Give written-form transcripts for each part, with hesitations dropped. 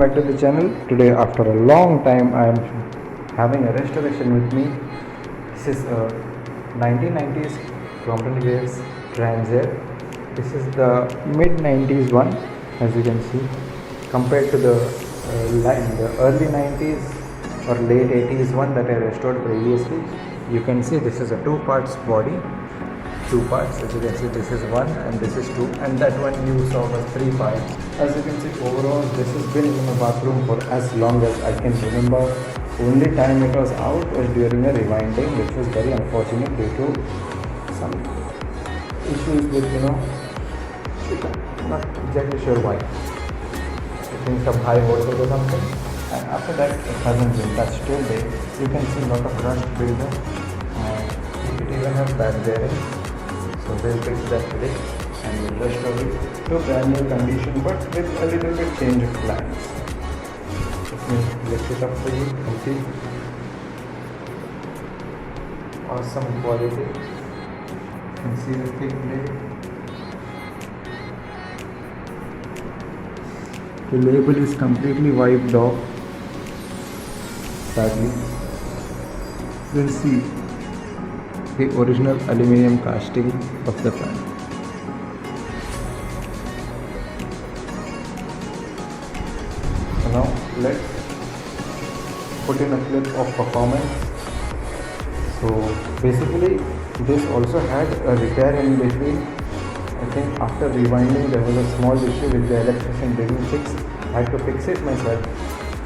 back to the channel. Today after a long time I am having a restoration with me. This is a 1990's Crompton Greaves TransAir. This is the mid 90s one, as you can see, compared to the early 90s or late 80s one that I restored previously. You can see this is a two parts body. Two parts, as you can see, this is one and this is two, and that one you saw was three parts. As you can see, overall this has been in my bathroom for as long as I can remember. Only time it was out was during a rewinding, which was very unfortunate due to some issues with, not exactly sure why. I think some high voltage or something, and after that it hasn't been touched till date. You can see a lot of rust buildup, and it even has bad bearings. So we'll fix that today and we'll restore it to brand new condition, but with a little bit change of plans. Let me lift it up for you and see. Awesome quality. You can see the thick blade. The label is completely wiped off, sadly. We'll see the original aluminium casting of the fan. So now let's put in a clip of performance. So basically this also had a repair in between. I think after rewinding there was a small issue which the electrician didn't fix. I had to fix it myself.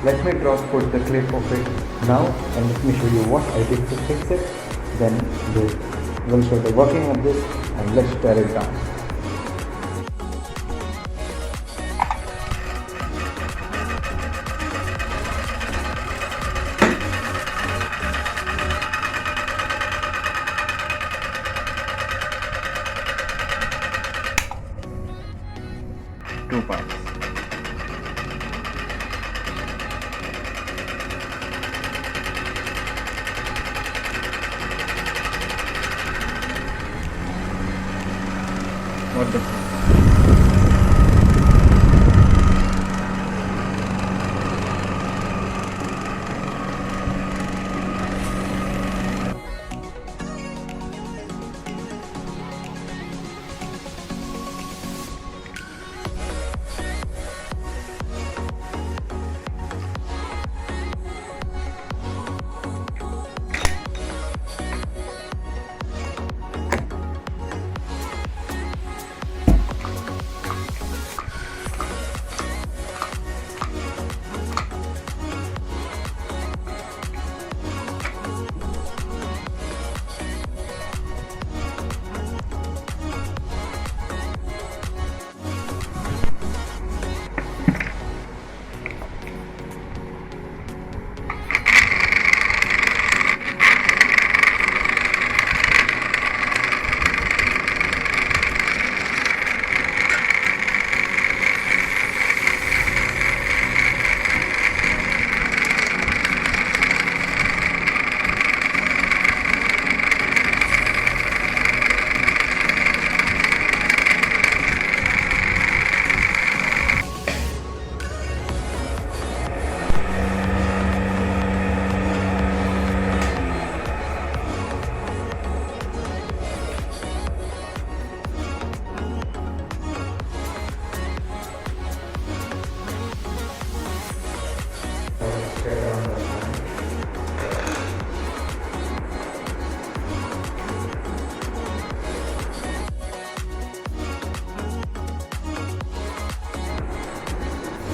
Let me put the clip of it now and let me show you what I did to fix it. Then we'll show the working of this and let's tear it down. Two parts. What the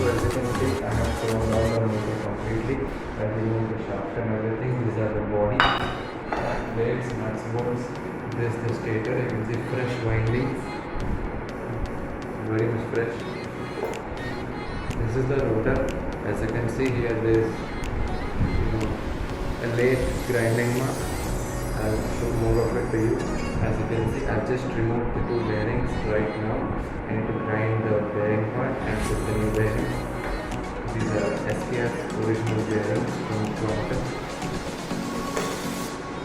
So as you can see, I have thrown out the motor completely. I removed the shaft and everything. These are the body, blades, nuts, bolts. This is the stator. You can see fresh windings, very much fresh. This is the rotor. As you can see here, there is a late grinding mark. I'll show more of it to you. As you can see, I've just removed the two bearings right now. I need to grind the bearing part and put the new bearings. These are SKF original bearings from Crompton.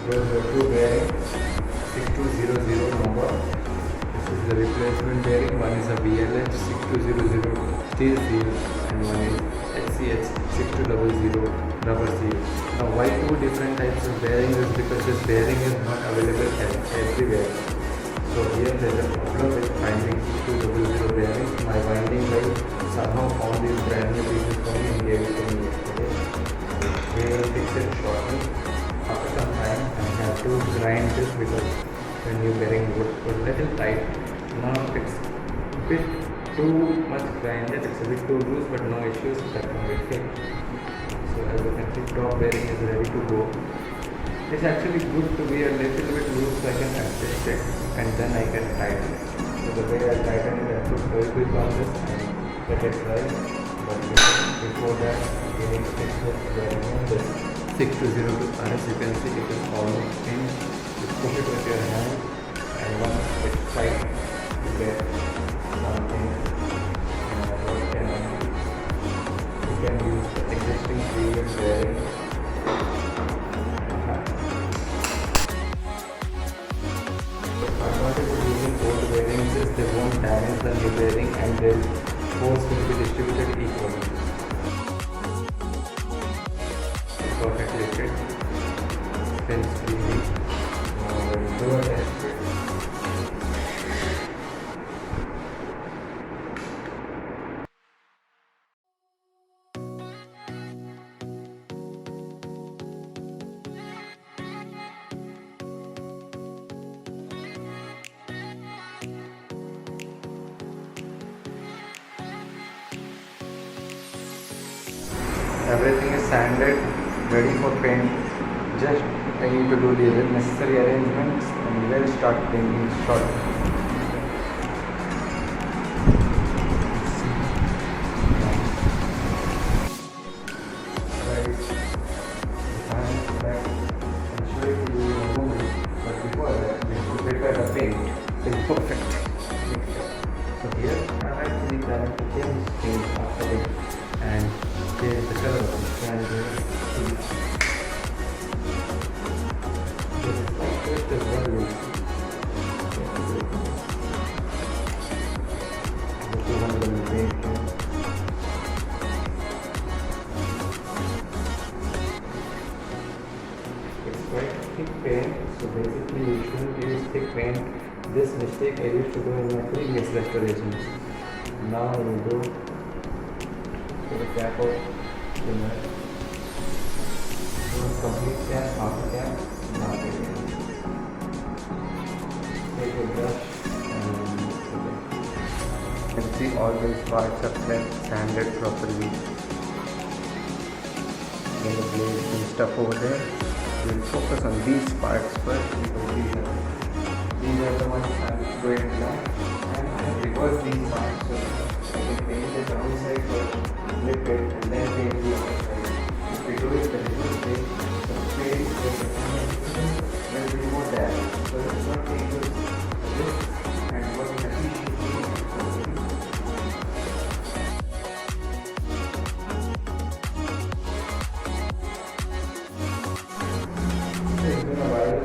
Those are two bearings, 6200 number. This is the replacement bearing. One is a BLH 6200 steel seal and one is see it's 6200 rubber seal. Now why two different types of bearings is because this bearing is not available everywhere. So here there is a problem with finding 6200 bearings. My winding guy somehow found these brand new pieces for me and gave it to me yesterday. We will fix it shortly. After some time I have to grind this because the new bearing was a little tight. Now it's a bit too much grinded, it's a bit too loose, but no issues, that can be fixed. So as you can see, top bearing is ready to go. It's actually good to be a little bit loose so I can adjust it and then I can tighten it. So the way I tighten it, I put oil grip on this and let it dry. But before that, we need to fix this bearing on this 620 to RS. You can see it is almost in. You push it with your hand and once it's tight, you get something. You can use the existing previous bearing. The advantage of using old bearings is they won't damage the new bearing and their force will be distributed equally. Perfectly fit, spins freely. Now we'll do a test fit. Everything is sanded, ready for paint. Just I need to do the necessary arrangements and we'll start painting shortly. Right, and back and show it to you in a moment. But before that, we have to prepare the paint. It's perfect. So here I am actually planning to change paint after it and change the color of the TransAir. This is like this as well. The 200 paint here. It's quite thick paint, so basically you shouldn't use thick paint. This mistake I used to do in my previous restorations. Now I will do the cap of the nut. Complete cap, half cap, now the cap. Take a brush and you can see all these parts are sanded properly. Then the blades and stuff over there. We will focus on these parts first because these are the ones I'm going to now. And I reverse these parts so I can paint the downside first, flip it, and then paint the outside. If we do it the reverse way, the paint will be more damage. So let's not take this and work efficiently. It's been a while.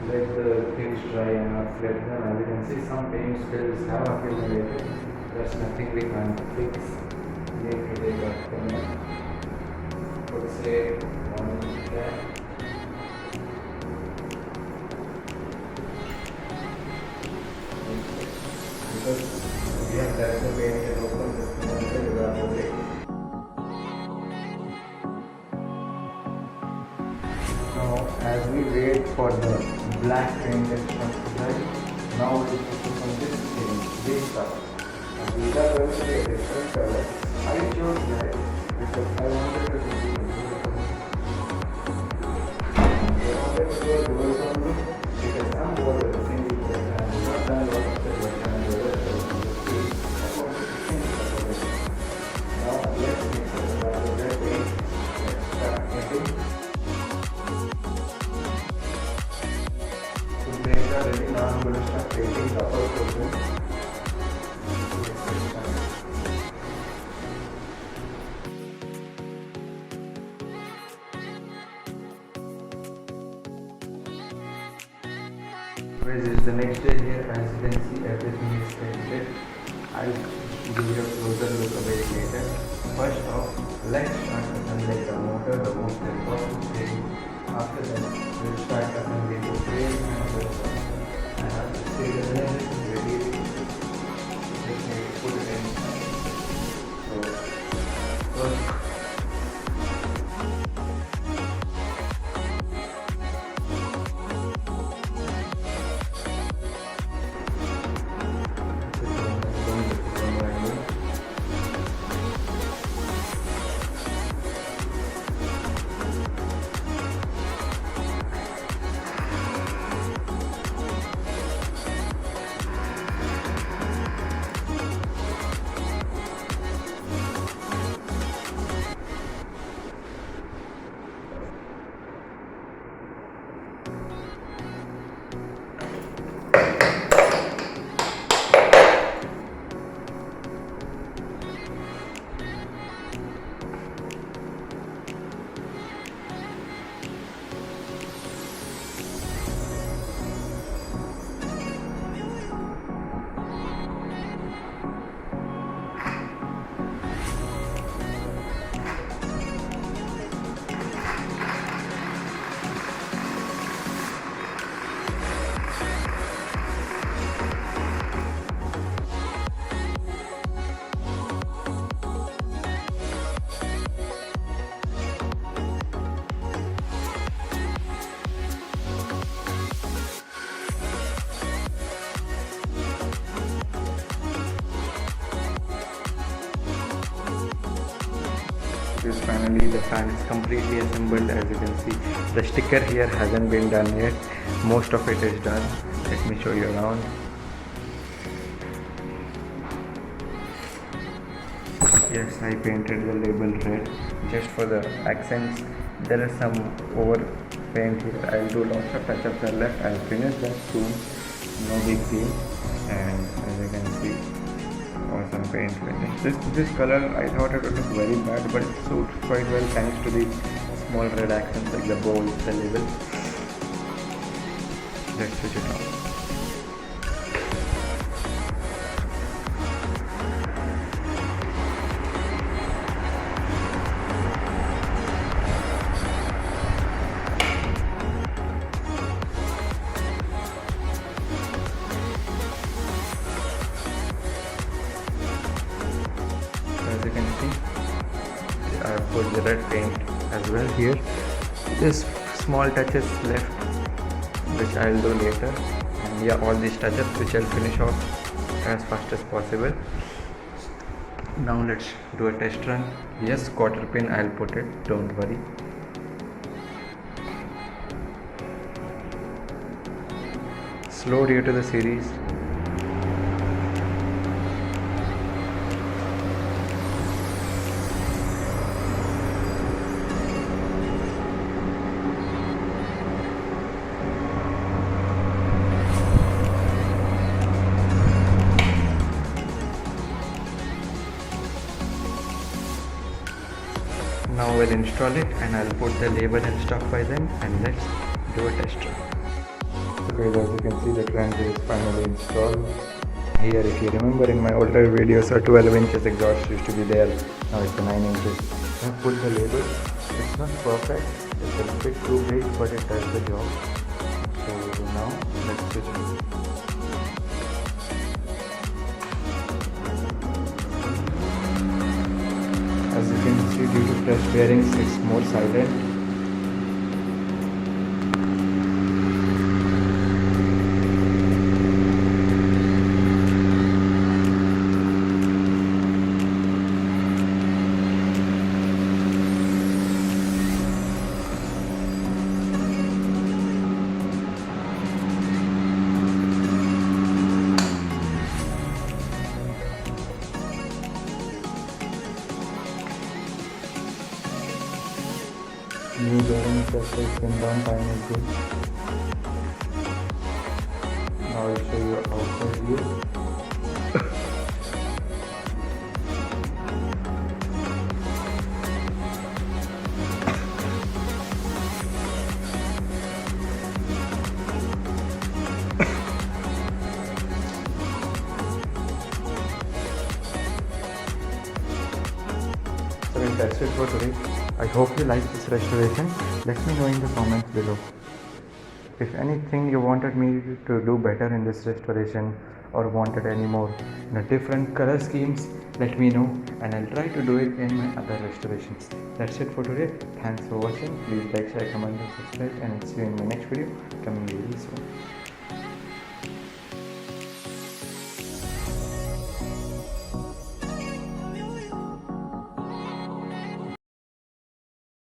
Let the things dry and flatten. As you can see, some paint spills have accumulated. There's nothing we can't fix. We need to take a corner. Put say one there. Because we have direct the paint and open this one to evaporate. Now, as we wait for the black paint that comes to dry, now we will focus on this paint, this color. And these are going to be a different color. I chose black because I wanted to do it. I wanted to do a dual tone look because I'm bored with the single color and I've not done a lot of the work and the other colors on the screen. I wanted to change the color. Now let's mix it with the red paint. Let's start painting. Ready now, I'm going to start painting the upper portion. This is the next day here. As you can see, everything is painted. I'll give you a closer look a bit later. First off, Let's start assembling the motor, the most important thing. After that, we'll start assembling the frame and the I have to stay ready. Let me put it in. So, first, this finally the fan is completely assembled. As you can see, the sticker here hasn't been done yet. Most of it is done. Let me show you around. Yes, I painted the label red just for the accents. There is some over paint here. I'll do lots of touch-ups are left. I'll finish that soon. No big deal. And as you can see, awesome paint finish. This color I thought it would look very bad, but it suits quite well thanks to the small red accents like the bowl, the label. Let's switch it on. As you can see, I have put the red paint as well here. Just small touches left which I'll do later, and yeah, all these touches which I'll finish off as fast as possible. Now let's do a test run. Yes, quarter pin I'll put it, don't worry. Slow due to the series. Now we'll install it and I'll put the label and stuff by then, and let's do a test run. Okay, as you can see, the TransAir is finally installed. Here, if you remember in my older videos, a 12 inches exhaust used to be there. Now it's a 9 inches. I put the label. It's not perfect. It's a bit too big, but it does the job. So now let's switch it. As you can see, due to fresh bearings, it's more silent. New bearings that takes in down time is good. Now I'll show you outside view. So we'll test it for today. I hope you liked this restoration. Let me know in the comments below. If anything you wanted me to do better in this restoration or wanted any more different color schemes, let me know and I'll try to do it in my other restorations. That's it for today. Thanks for watching. Please like, share, comment and subscribe, and I'll see you in my next video coming very soon.